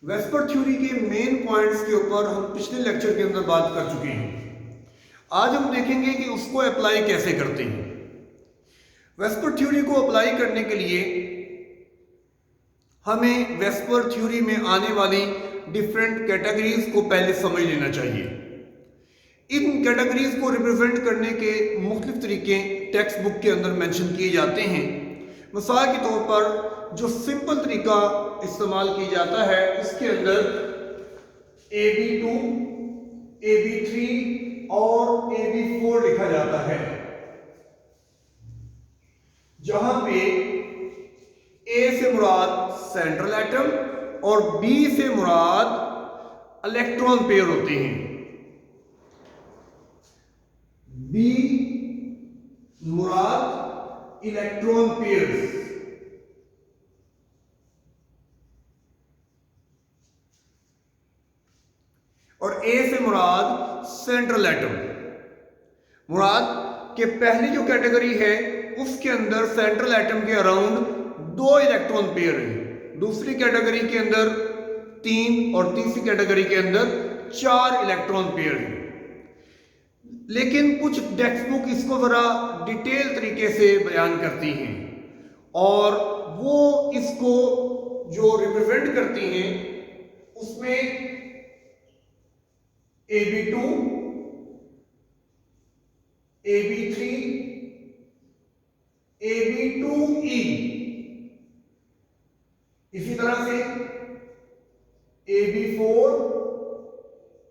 VSEPR theory के main points के ऊपर हम पिछले लेक्चर के अंदर बात कर चुके हैं। आज हम देखेंगे कि उसको अप्लाई कैसे करते हैं। वेस्पर थ्योरी को अप्लाई करने के लिए हमें वेस्पर थ्योरी में आने वाली डिफरेंट कैटेगरीज को पहले समझ लेना चाहिए। इन कैटेगरीज को रिप्रेजेंट करने के मुख्तलिफ तरीके टेक्स्ट बुक के अंदर मेंशन किए जाते हैं। मिसाल के तौर पर जो सिंपल तरीका इस्तेमाल किया जाता है उसके अंदर AB2, AB3 और AB4 लिखा जाता है, जहां पे A से मुराद सेंट्रल एटम और B से मुराद इलेक्ट्रॉन पेयर होते हैं। B मुराद इलेक्ट्रॉन पेयर्स और A से मुराद सेंट्रल एटम। मुराद के पहली जो कैटेगरी है उसके अंदर सेंट्रल एटम के अराउंड 2 इलेक्ट्रॉन पेयर हैं, दूसरी कैटेगरी के अंदर 3 और तीसरी कैटेगरी के अंदर 4 इलेक्ट्रॉन पेयर हैं। लेकिन कुछ टेक्स्ट बुक इसको जरा डिटेल तरीके से बयान करती हैं और वो इसको जो रिप्रेजेंट करती हैं उसमें AB2, AB3, AB2E, इसी तरह से AB4,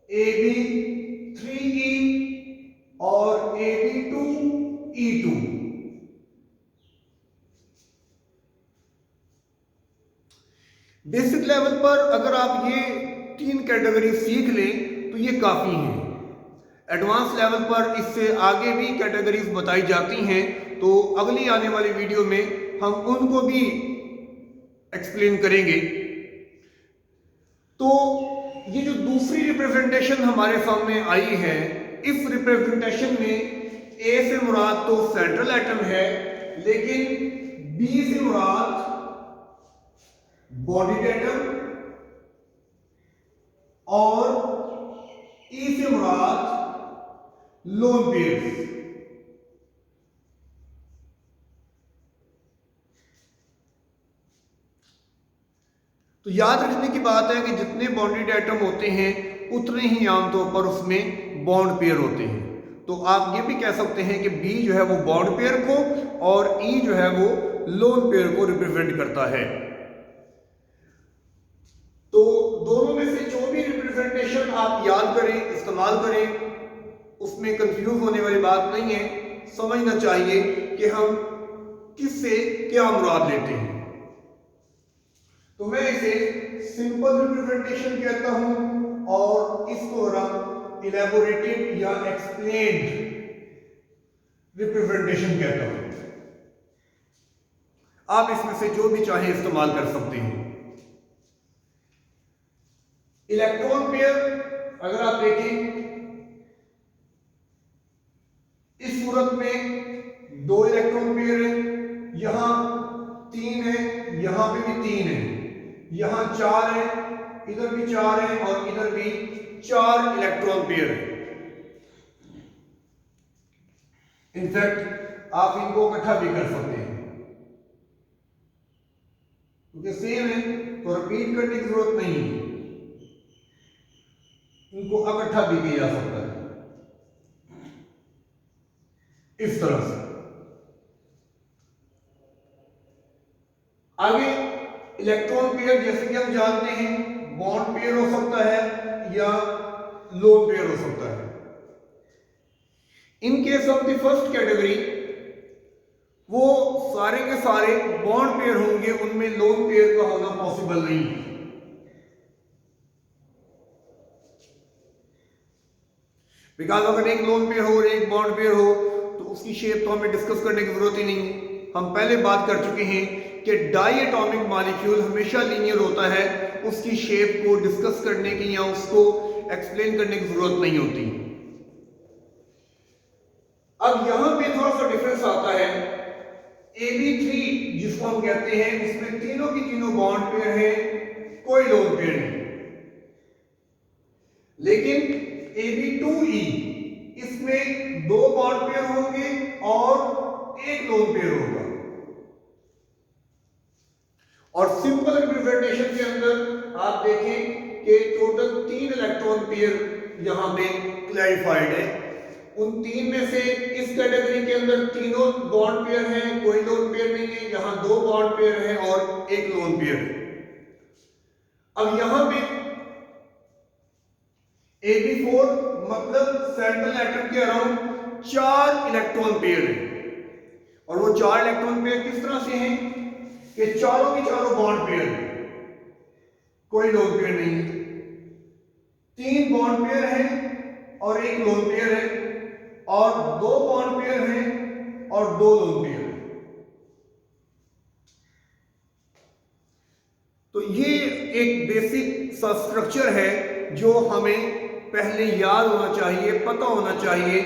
AB3E और AB2E2। बेसिक लेवल पर अगर आप ये 3 कैटेगरी सीख लें तो ये काफी है। एडवांस लेवल पर इससे आगे भी कैटेगरीज बताई जाती हैं, तो अगली आने वाली वीडियो में हम उनको भी एक्सप्लेन करेंगे। तो ये जो दूसरी रिप्रेजेंटेशन हमारे सामने आई है, इस रिप्रेजेंटेशन में A से मुराद तो सेंट्रल एटम है, लेकिन B से मुराद बॉडी एटम और E से मुराद लोन पेयर्स। तो याद रखने की बात है कि जितने बॉन्डेड एटम होते हैं उतने ही आमतौर पर उसमें बॉन्ड पेयर होते हैं। तो आप ये भी कह सकते हैं कि B जो है वो बॉन्ड पेयर को और E जो है वो लोन पेयर को रिप्रेजेंट करता है। तो दोनों में से जो भी रिप्रेजेंटेशन आप याद करें, इस्तेमाल करें, उसमें कंफ्यूज होने वाली बात नहीं है। समझना चाहिए कि हम किससे क्या मुराद लेते हैं। तो मैं इसे सिंपल रिप्रेजेंटेशन कहता हूं और इसको हम इलैबोरेटेड या एक्सप्लेन्ड रिप्रेजेंटेशन कहता हूं। आप इसमें से जो भी चाहे इस्तेमाल कर सकते हैं। इलेक्ट्रॉन पेयर अगर आप देखें, इस सूरत में 2 इलेक्ट्रॉन पेयर है, यहां 3 है, यहां पे भी 3 है, यहां 4 है, इधर भी 4 है और इधर भी 4 इलेक्ट्रॉन पेयर है। इनफैक्ट आप इनको इकट्ठा भी कर सकते हैं क्योंकि सेम है, तो रिपीट करने की जरूरत नहीं है। इनको इकट्ठा भी किया जा सकता है इस तरह से। आगे इलेक्ट्रॉन पेयर जैसे कि हम जानते हैं बॉन्ड पेयर हो सकता है या लोन पेयर हो सकता है। In case of the first category वो सारे के सारे बॉन्ड पेयर होंगे, उनमें लोन पेयर का होना पॉसिबल नहीं है। बिकॉज अगर एक लोन पेयर हो और एक बॉन्ड पेयर हो तो उसकी शेप तो हमें डिस्कस करने की जरूरत ही नहीं है। हम पहले बात कर चुके हैं कि डाई एटॉमिक मॉलिक्यूल हमेशा लीनियर होता है, उसकी शेप को डिस्कस करने की या उसको एक्सप्लेन करने की जरूरत नहीं होती। अब यहां पे थोड़ा सा डिफरेंस आता है। AB3 जिसको हम कहते हैं, इसमें तीनों की तीनों बॉन्ड पेयर है, कोई लोन पेयर नहीं। लेकिन Ab2E इसमें 2 बॉन्ड पेयर होंगे और एक लोन पेयर होगा। और सिंपल रिप्रेजेंटेशन के अंदर आप देखें कि टोटल 3 इलेक्ट्रॉन पेयर यहां पे क्लैरिफाइड है। उन 3 में से इस कैटेगरी के अंदर तीनों बॉन्ड पेयर हैं, कोई लोन पेयर नहीं है, यहां 2 बॉन्ड पेयर हैं और एक लोन पेयर है। अब यहां पे Ab4 मतलब सेंट्रल एटम के अराउंड 4 इलेक्ट्रॉन पेयर है। और वो 4 इलेक्ट्रॉन पेयर किस तरह से हैं कि चारों के चारों बॉन्ड पेयर है, कोई लोन पेयर नहीं है। 3 बॉन्ड पेयर है और एक लोन पेयर है, और 2 बॉन्ड पेयर है और 2 लोन पेयर है। तो ये एक बेसिक सा स्ट्रक्चर है जो हमें पहले याद होना चाहिए, पता होना चाहिए,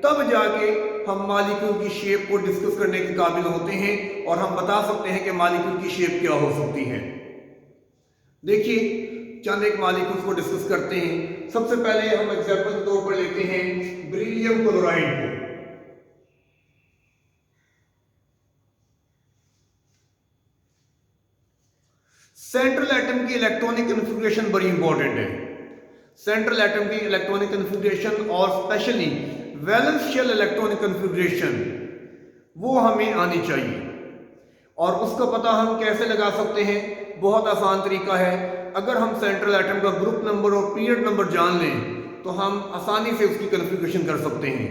तब जाके हम मॉलिक्यूल की शेप को डिस्कस करने के काबिल होते हैं और हम बता सकते हैं कि मॉलिक्यूल की शेप क्या हो सकती है। देखिए चंद एक मॉलिक्यूल्स को डिस्कस करते हैं। सबसे पहले हम एग्जांपल के तौर पर लेते हैं बेरिलियम क्लोराइड को। सेंट्रल एटम की इलेक्ट्रॉनिक कन्फिग्रेशन बड़ी इंपॉर्टेंट है। सेंट्रल एटम की इलेक्ट्रॉनिक कन्फिग्रेशन और specially valence shell electronic configuration वो हमें आनी चाहिए। और उसका पता हम कैसे लगा सकते हैं? बहुत आसान तरीका है। अगर हम सेंट्रल एटम का ग्रुप नंबर और पीरियड नंबर जान लें तो हम आसानी से उसकी कन्फिग्रेशन कर सकते हैं।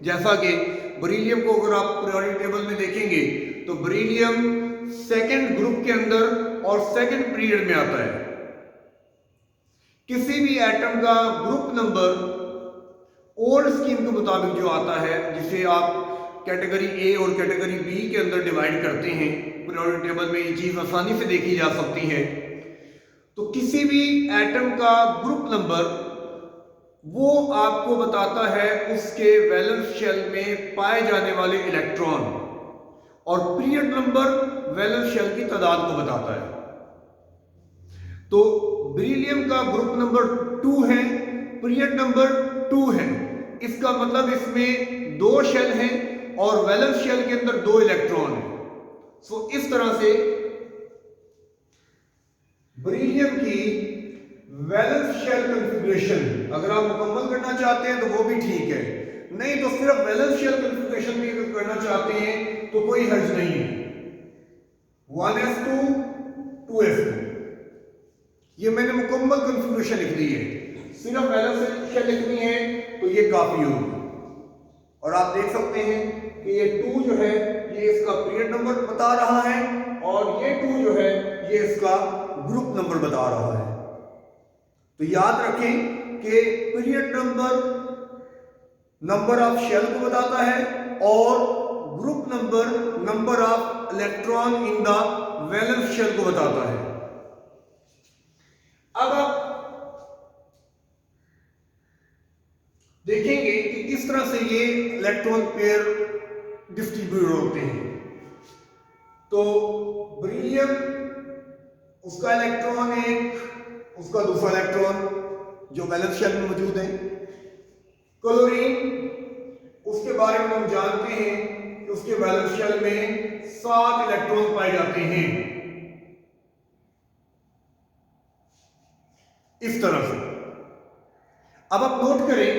जैसा कि बेरिलियम को अगर आप पीरियोडिक टेबल में देखेंगे तो बेरिलियम सेकंड ग्रुप के अंदर और सेकंड पीरियड में आता है। किसी भी एटम का ग्रुप नंबर ओल्ड स्कीम के मुताबिक जो आता है, जिसे आप कैटेगरी ए और कैटेगरी बी के अंदर डिवाइड करते हैं, पीरियोडिक टेबल में ये चीज आसानी से देखी जा सकती है। तो किसी भी एटम का ग्रुप नंबर वो आपको बताता है उसके वैलेंस शेल में पाए जाने वाले इलेक्ट्रॉन, और पीरियड नंबर वैलेंस शेल की तादाद को बताता है। तो बेरिलियम का ग्रुप नंबर 2 है, पीरियड नंबर 2 है। इसका मतलब इसमें 2 शेल हैं और वैलेंस शेल के अंदर 2 इलेक्ट्रॉन हैं। सो इस तरह से बेरिलियम की वैलेंस शेल कॉन्फ़िगरेशन अगर आप मुकम्मल करना चाहते हैं तो वो भी ठीक है, नहीं तो सिर्फ वैलेंस शेल कॉन्फ़िगरेशन भी अगर करना चाहते हैं तो कोई हर्ज नहीं है। 1s2 2s2 ये मैंने मुकम्मल कॉन्फ़िगरेशन लिख दी है, सिर्फ वैलेंस शेल लिखनी है तो ये काफी होगी। और आप देख सकते हैं कि ये 2 जो है ये इसका पीरियड नंबर बता रहा है, और ये 2 जो है ये इसका ग्रुप नंबर बता रहा है। तो याद रखें कि पीरियड नंबर ऑफ शेल को बताता है, और group number of electron in the valence shell को बताता है। अब आप देखेंगे कि किस तरह से ये इलेक्ट्रॉन पेयर डिस्ट्रीब्यूट होते हैं। तो बेरिलियम उसका इलेक्ट्रॉन एक, उसका दूसरा इलेक्ट्रॉन जो वैलेंस शेल में मौजूद है। क्लोरीन उसके बारे में हम जानते हैं कि उसके वैलेंस शेल में 7 इलेक्ट्रॉन पाए जाते हैं। इस तरह से अब आप नोट करें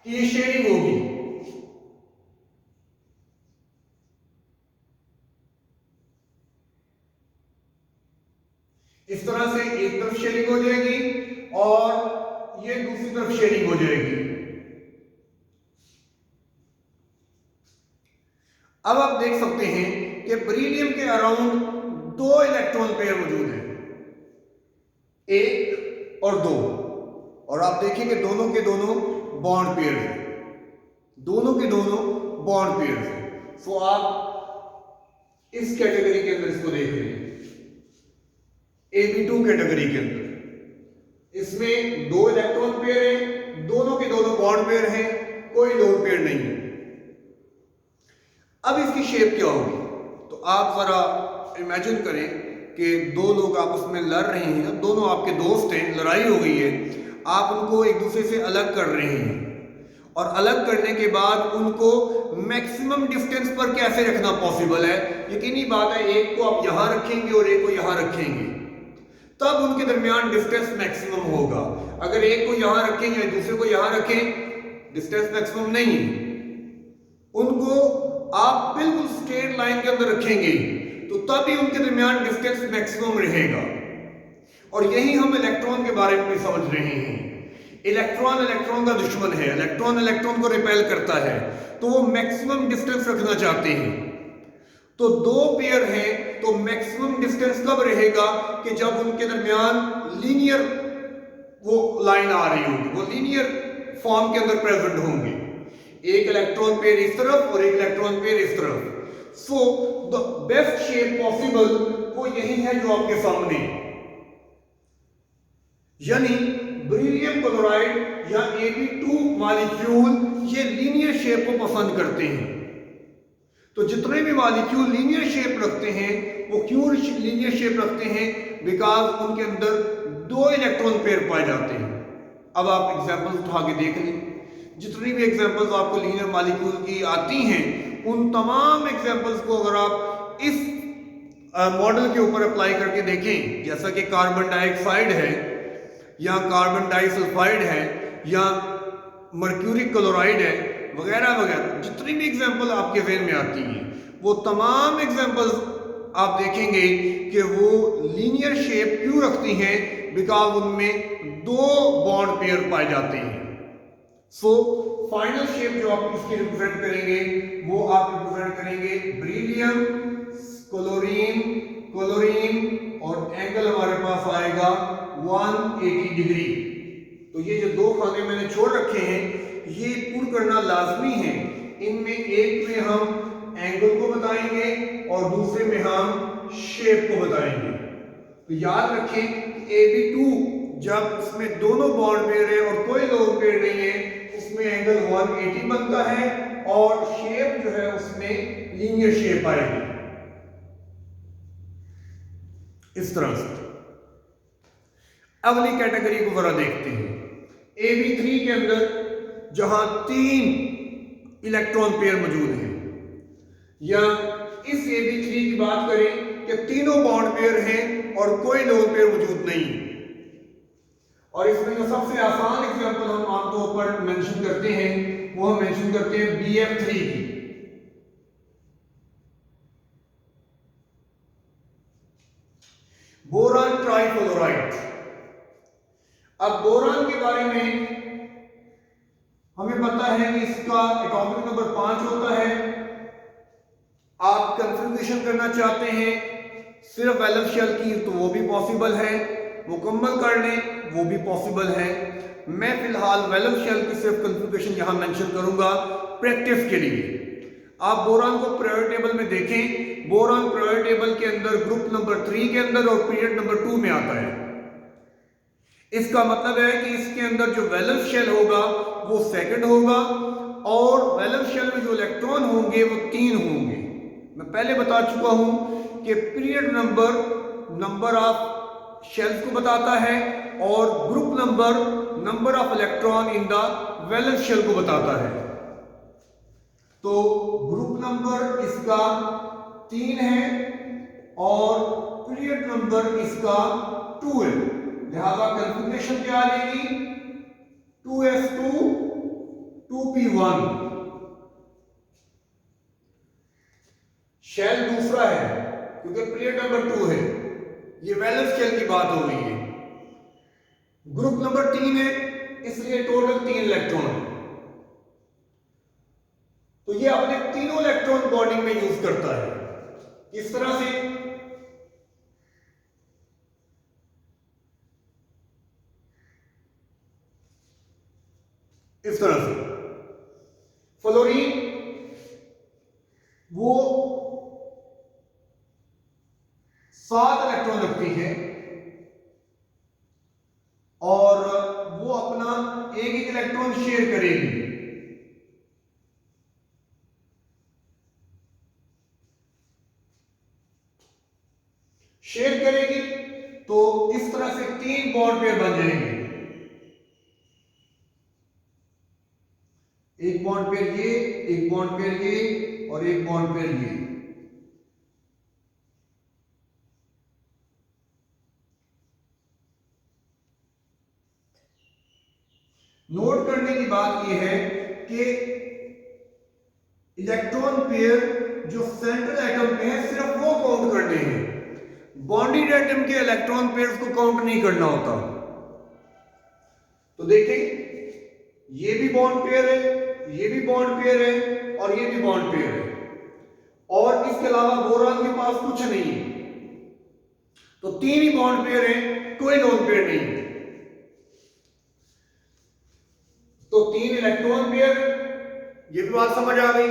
कि ये शेयरिंग होगी। इस तरह से एक तरफ शेयरिंग हो जाएगी और ये दूसरी तरफ शेयरिंग हो जाएगी। अब आप देख सकते हैं कि बेरिलियम के अराउंड 2 इलेक्ट्रॉन पेयर मौजूद हैं, 1 और 2, और आप देखेंगे दोनों के दोनों बॉन्ड पेयर हैं, दोनों के दोनों बॉन्ड पेयर हैं। सो आप इस कैटेगरी के अंदर इसको देख रहे हैं, Ab2 कैटेगरी के अंदर इसमें 2 इलेक्ट्रॉन पेयर हैं, दोनों के दोनों बॉन्ड पेयर हैं, कोई लोन पेयर नहीं है। अब इसकी शेप क्या होगी? तो आप जरा इमेजिन करें कि दो लोग आपस में लड़ रहे हैं, दोनों आपके दोस्त हैं, लड़ाई हो गई है, आप उनको एक दूसरे से अलग कर रहे हैं और अलग करने के बाद उनको मैक्सिमम डिस्टेंस पर कैसे रखना पॉसिबल है। यकीनी बात है, एक को आप यहां रखेंगे और एक को यहां रखेंगे, तब उनके दरमियान डिस्टेंस मैक्सिमम होगा। अगर एक को यहां रखें या दूसरे को यहां रखें, डिस्टेंस मैक्सिमम नहीं है। उनको आप बिल्कुल स्ट्रेट लाइन के अंदर रखेंगे तो तभी उनके दरमियान डिस्टेंस मैक्सिमम रहेगा। और यही हम इलेक्ट्रॉन के बारे में भी समझ रहे हैं। इलेक्ट्रॉन इलेक्ट्रॉन का दुश्मन है, इलेक्ट्रॉन इलेक्ट्रॉन को रिपेल करता है, तो वो मैक्सिमम डिस्टेंस रखना चाहते हैं। तो दो पेयर हैं तो मैक्सिमम डिस्टेंस कब रहेगा कि जब उनके दरमियान लीनियर वो लाइन आ रही होगी, वो लीनियर फॉर्म के अंदर प्रेजेंट होंगे। एक इलेक्ट्रॉन पेयर इस तरफ और एक इलेक्ट्रॉन पेयर इस तरफ। So the best shape possible वो यही है जो आपके सामने, यानी बेरिलियम क्लोराइड या Ab2 मॉलिक्यूल ये लीनियर शेप को पसंद करते हैं। तो जितने भी मॉलिक्यूल लीनियर शेप रखते हैं वो क्यों लीनियर शेप रखते हैं? बिकॉज उनके अंदर दो इलेक्ट्रॉन पेयर पाए जाते हैं। अब आप एग्जांपल्स उठा के देख लें, जितनी भी एग्जांपल्स आपको लीनियर मॉलिक्यूल की आती हैं उन तमाम एग्जांपल्स को अगर आप इस मॉडल के ऊपर अप्लाई करके देखें, जैसा कि कार्बन डाइऑक्साइड है या कार्बन डाइसल्फाइड है या मर्क्यूरिक क्लोराइड है वगैरह वगैरह, जितनी भी एग्जांपल आपके ज़हन में आती हैं वो तमाम एग्जांपल्स आप देखेंगे कि वो लीनियर शेप क्यों रखती हैं? बिकॉज उनमें दो बॉन्ड पेयर पाए जाते हैं। सो फाइनल शेप जो आप इसकी रिप्रेजेंट करेंगे वो आप रिप्रेजेंट करेंगे बेरिलियम, क्लोरीन, क्लोरीन और एंगल हमारे पास आएगा 180 डिग्री। तो ये जो दो खाने मैंने छोड़ रखे हैं ये पूरा करना लाजमी है। इनमें एक में हम एंगल को बताएंगे और दूसरे में हम शेप को बताएंगे। तो याद रखें कि Ab2 जब उसमें दोनों बॉन्ड पेयर है और कोई लोन पेयर नहीं है उसमें एंगल 180 बनता है और शेप जो है उसमें लीनियर शेप आएगी इस तरह से। अगली कैटेगरी को जरा देखते हैं। Ab3 के अंदर जहां 3 इलेक्ट्रॉन पेयर मौजूद हैं, या इस Ab3 की बात करें कि तीनों बॉन्ड पेयर हैं और कोई लोन पेयर मौजूद नहीं है। और इसमें जो सबसे आसान एग्जांपल हम आमतौर पर मेंशन करते हैं वो हम मेंशन करते हैं Bf3 की। Boron trifluoride. अब बोरान के बारे में हमें पता है कि इसका एटॉमिक नंबर 5 होता है। आप कंफर्मेशन करना चाहते हैं सिर्फ वैलेंस शेल की तो वो भी पॉसिबल है, मुकम्मल कर लें वो भी पॉसिबल है। मैं फिलहाल वैलेंस शेल की सिर्फ कंफर्मेशन यहां मेंशन करूंगा प्रैक्टिस के लिए। आप बोरान को पीरियड टेबल में देखें, बोरान पीरियड टेबल के अंदर ग्रुप नंबर 3 के अंदर और पीरियड नंबर 2 में आता है। इसका मतलब है कि इसके अंदर जो वैलेंस शेल होगा वो सेकंड होगा और वैलेंस शेल में जो इलेक्ट्रॉन होंगे वो 3 होंगे। मैं पहले बता चुका हूं कि period number number of shells को बताता है और group number of electron in the valence shell को बताता है। तो ग्रुप नंबर इसका 3 है और पीरियड नंबर इसका 2 है, लिहाजा कन्फिग्रेशन क्या आ जाएगी 2s2 2p1। शेल दूसरा है क्योंकि पीरियड नंबर 2 है, ये वैलेंस शेल की बात हो रही है। ग्रुप नंबर 3 है इसलिए टोटल 3 इलेक्ट्रॉन है। तो ये अपने तीनों इलेक्ट्रॉन बॉन्डिंग में यूज करता है। इस तरह से फ्लोरीन वो 7 इलेक्ट्रॉन रखती है और वो अपना एक इलेक्ट्रॉन शेयर करेगी। शेयर करेगी तो इस तरह से 3 बॉन्ड पेयर बन जाएंगे। एक बॉन्ड पेयर ये, एक बॉन्ड पेयर ये और एक बॉन्ड पेयर ये। नोट करने की बात यह है कि इलेक्ट्रॉन पेयर जो सेंट्रल एटम पे है सिर्फ वो काउंट करने हैं, बॉन्डेड एटम के इलेक्ट्रॉन पेयर्स को काउंट नहीं करना होता। तो देखें, ये भी बॉन्ड पेयर है, ये भी बॉन्ड पेयर है और ये भी बॉन्ड पेयर है, और इसके अलावा बोरान के पास कुछ नहीं है। तो 3 ही बॉन्ड पेयर है, कोई लोन पेयर नहीं है। तो 3 इलेक्ट्रॉन पेयर, ये भी बात समझ आ गई।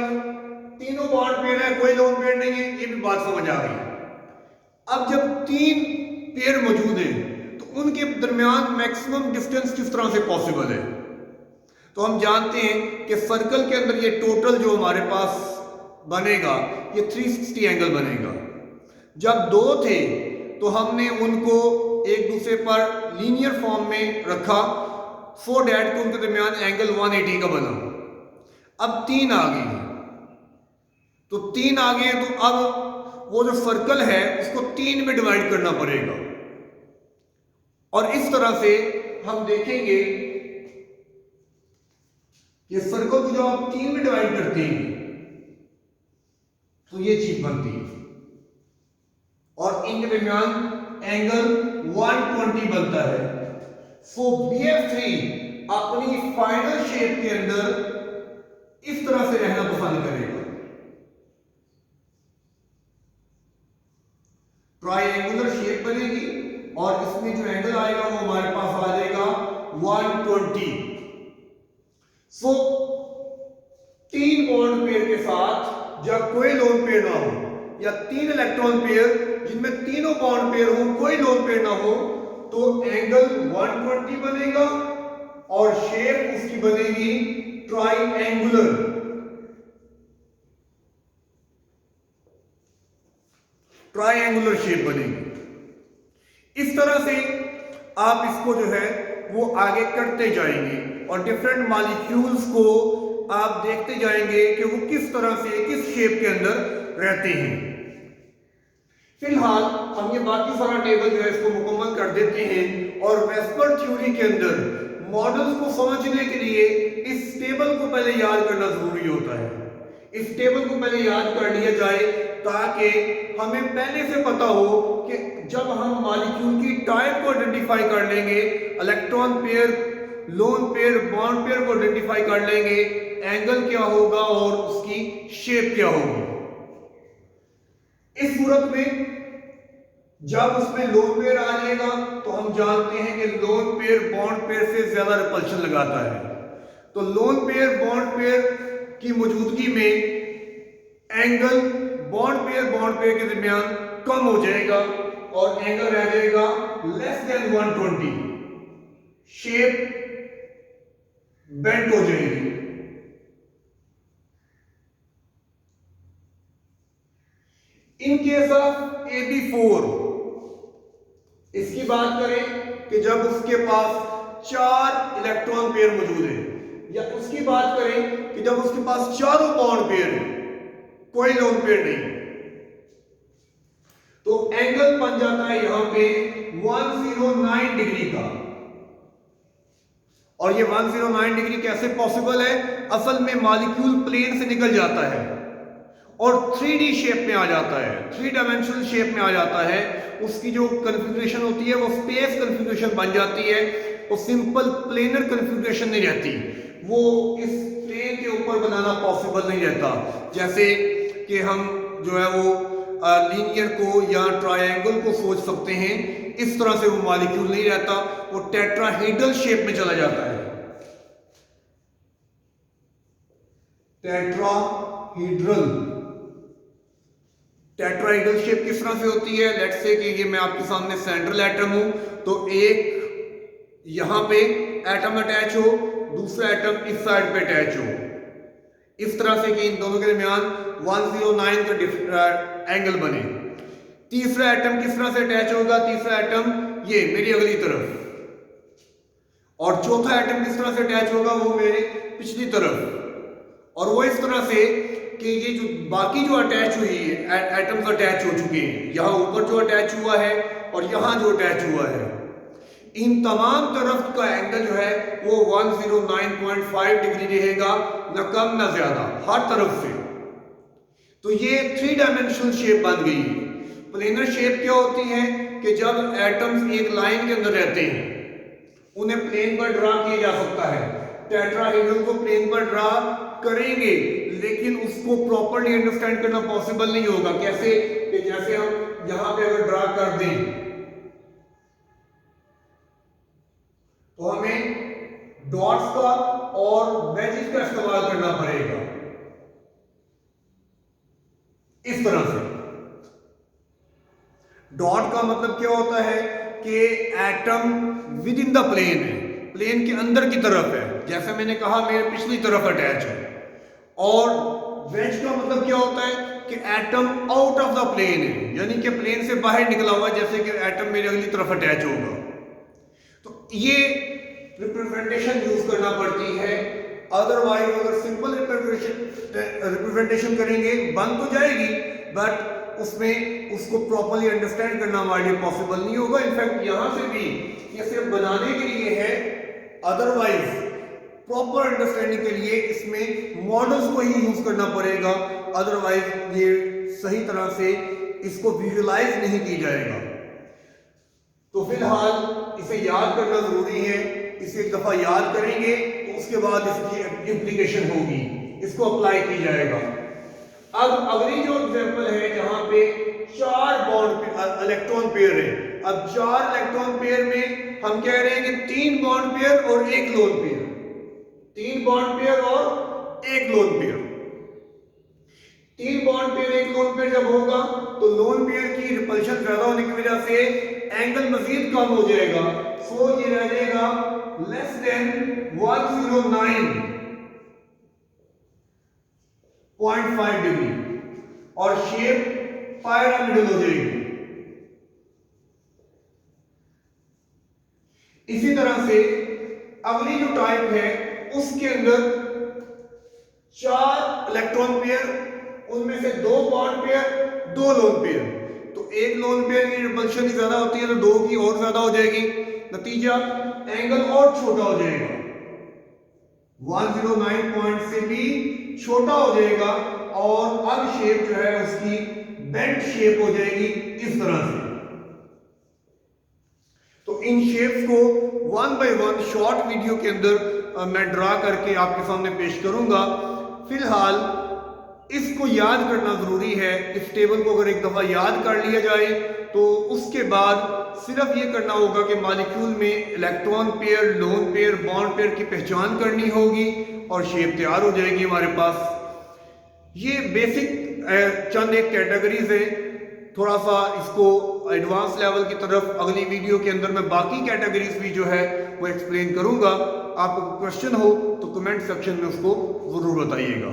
तीनों बॉन्ड पेयर है, कोई लोन पेयर नहीं है, ये भी बात समझ आ गई। अब जब 3 पेयर मौजूद हैं तो उनके दरमियान मैक्सिमम डिस्टेंस किस तरह से पॉसिबल है? तो हम जानते हैं कि सर्कल के अंदर ये टोटल जो हमारे पास बनेगा ये 360 एंगल बनेगा। जब 2 थे तो हमने उनको एक दूसरे पर लीनियर फॉर्म में रखा सो डैट उनके दरमियान एंगल 180 का बना। अब 3 आ गए, तो 3 आ गए तो अब वो जो सर्कल है उसको 3 में डिवाइड करना पड़ेगा, और इस तरह से हम देखेंगे कि सर्कल को जब आप 3 में डिवाइड करते हैं तो ये चीज बनती है, और इनके दरमियान एंगल 120 बनता है। सो BF3 अपनी फाइनल शेप के अंदर इस तरह से रहना पसंद करेगा। ट्राइएंगुलर शेप बनेगी और इसमें जो एंगल आएगा वो हमारे पास आ जाएगा 120। सो 3 बॉन्ड पेयर के साथ जब कोई लोन पेयर ना हो, या 3 इलेक्ट्रॉन पेयर जिनमें तीनों बॉन्ड पेयर हो, कोई लोन पेयर ना हो, तो एंगल 120 बनेगा और शेप उसकी बनेगी ट्राइएंगुलर। ट्राइएंगुलर शेप बनेगी। इस तरह से आप इसको जो है वो आगे करते जाएंगे और डिफरेंट मॉलिक्यूल्स को आप देखते जाएंगे कि वो किस तरह से किस शेप के अंदर रहते हैं। फिलहाल हम ये बाकी सारा टेबल जो है इसको मुकम्मल कर देते हैं, और वेस्पर थ्योरी के अंदर मॉडल्स को समझने के लिए इस टेबल को पहले याद करना जरूरी होता है। इस टेबल को पहले याद कर लिया जाए ताकि हमें पहले से पता हो कि जब हम मॉलिक्यूल की टाइप को आइडेंटिफाई कर लेंगे, electron pair, lone pair, bond pair को आइडेंटिफाई कर लेंगे, एंगल क्या होगा और उसकी शेप क्या होगी। इस सूरत में जब उसमें लोन पेयर आ जाएगा तो हम जानते हैं कि लोन पेयर बॉन्ड पेयर से ज्यादा रिपल्शन लगाता है। तो लोन पेयर बॉन्ड पेयर की मौजूदगी में एंगल बॉन्ड पेयर के दरमियान कम हो जाएगा और एंगल रह जाएगा लेस देन 120। शेप बेंट हो जाएगी। इन केस ऑफ AB4 इसकी बात करें कि जब उसके पास 4 इलेक्ट्रॉन पेयर मौजूद है, या उसकी बात करें कि जब उसके पास चारों बॉन्ड पेयर है, कोई लोन पेयर नहीं, तो एंगल बन जाता है यहां पे 109 डिग्री का। और ये 109 डिग्री कैसे पॉसिबल है? असल में मॉलिक्यूल प्लेन से निकल जाता है और 3D शेप में आ जाता है, 3 डायमेंशनल शेप में आ जाता है। उसकी जो कन्फिग्रेशन होती है वो स्पेस कन्फिग्रेशन बन जाती है, वो सिंपल प्लेनर कन्फिग्रेशन नहीं रहती, वो इस प्लेन के ऊपर बनाना पॉसिबल नहीं रहता। जैसे कि हम जो है वो लीनियर को या ट्रायंगल को सोच सकते हैं, इस तरह से वो मॉलिक्यूल नहीं रहता, वो टेट्राहेड्रल शेप में चला जाता है। टेट्राहेड्रल शेप किस तरह से होती है? लेट्स से कि ये मैं आपके सामने सेंट्रल एटम हूं, तो एक यहां पे एटम अटैच हो, दूसरा एटम इस साइड पे अटैच हो, इस तरह से कि इन दोनों के दरमियान 109 का एंगल बने। तीसरा एटम किस तरह से अटैच होगा, तीसरा एटम ये मेरी अगली तरफ, और चौथा एटम किस तरह से अटैच होगा, वो मेरे पिछली तरफ। और वो इस तरह से कि ये जो बाकी जो अटैच हुई है एटम्स अटैच हो चुके हैं, यहाँ ऊपर जो अटैच हुआ है और यहाँ जो अटैच हुआ है, इन तमाम तरफ का एंगल जो है वो 109.5 डिग्री रहेगा, न कम न ज्यादा, हर तरफ से। तो ये 3 डायमेंशनल शेप बन गई है। प्लेनर शेप क्या होती है कि जब एटम्स एक लाइन के अंदर रहते हैं उन्हें प्लेन पर ड्रा किया जा सकता है। टेट्राहेड्रल को प्लेन पर ड्रा करेंगे लेकिन उसको प्रॉपर्ली अंडरस्टैंड करना पॉसिबल नहीं होगा। कैसे कि जैसे हम यहां पे अगर ड्रा कर दें तो हमें डॉट्स का और वेजेस का इस्तेमाल करना पड़ेगा इस तरह से। डॉट का मतलब क्या होता है कि atom within the plane है, प्लेन के अंदर की तरफ है, जैसे मैंने कहा मेरे पिछली तरफ अटैच है। और वेज का मतलब क्या होता है कि atom out of the plane है, यानी कि प्लेन से बाहर निकला हुआ, जैसे कि एटम मेरे अगली तरफ अटैच होगा। तो ये रिप्रेजेंटेशन यूज करना पड़ती है, अदरवाइज अगर सिंपल रिप्रेजेंटेशन करेंगे बन तो जाएगी बट उसमें उसको प्रॉपर्ली अंडरस्टैंड करना हमारे लिए पॉसिबल नहीं होगा। इनफैक्ट यहां से भी ये सिर्फ बनाने के लिए है, अदरवाइज प्रॉपर अंडरस्टैंडिंग के लिए इसमें मॉडल्स को ही यूज करना पड़ेगा, अदरवाइज ये सही तरह से इसको विजुअलाइज नहीं की जाएगा। तो फिलहाल इसे याद करना जरूरी है, इसे एक दफा याद करेंगे तो उसके बाद इसकी इम्प्लीकेशन होगी, इसको अप्लाई की जाएगा। अब अगली जो एग्जांपल है जहां पे 4 बॉन्ड इलेक्ट्रॉन पेयर है। अब 4 इलेक्ट्रॉन पेयर में हम कह रहे हैं कि 3 बॉन्ड पेयर और 1 लोन पेयर, 3 बॉन्ड पेयर और 1 lone pair. 3 bond pair 1 lone pair जब होगा तो लोन पेयर की रिपल्शन ज्यादा होने की वजह से एंगल मजीद कम हो जाएगा। सो ये रह जाएगा लेस देन 109.5 डिग्री और शेप पिरामिडल हो जाएगी। इसी तरह से अगली जो टाइप है उसके अंदर 4 इलेक्ट्रॉन पेयर, उनमें से 2 बॉन्ड पेयर 2 लोन पेयर। तो 1 लोन पेयर की रिपल्शन ज्यादा होती है तो 2 की और ज्यादा हो जाएगी, नतीजा एंगल और छोटा हो जाएगा, 109 से भी छोटा हो जाएगा और अब शेप जो है उसकी बेंट शेप हो जाएगी इस तरह से। तो इन शेप्स को 1 बाय 1 शॉर्ट वीडियो के अंदर मैं ड्रा करके आपके सामने पेश करूंगा। फिलहाल इसको याद करना जरूरी है। इस टेबल को अगर एक दफा याद कर लिया जाए तो उसके बाद सिर्फ ये करना होगा कि मॉलिक्यूल में electron pair, lone pair, bond pair की पहचान करनी होगी और शेप तैयार हो जाएगी हमारे पास। ये बेसिक चंद एक कैटेगरीज है, थोड़ा सा इसको एडवांस लेवल की तरफ अगली वीडियो के अंदर मैं बाकी कैटेगरीज भी जो है वो एक्सप्लेन करूंगा। आपको क्वेश्चन हो तो कमेंट सेक्शन में उसको जरूर बताइएगा।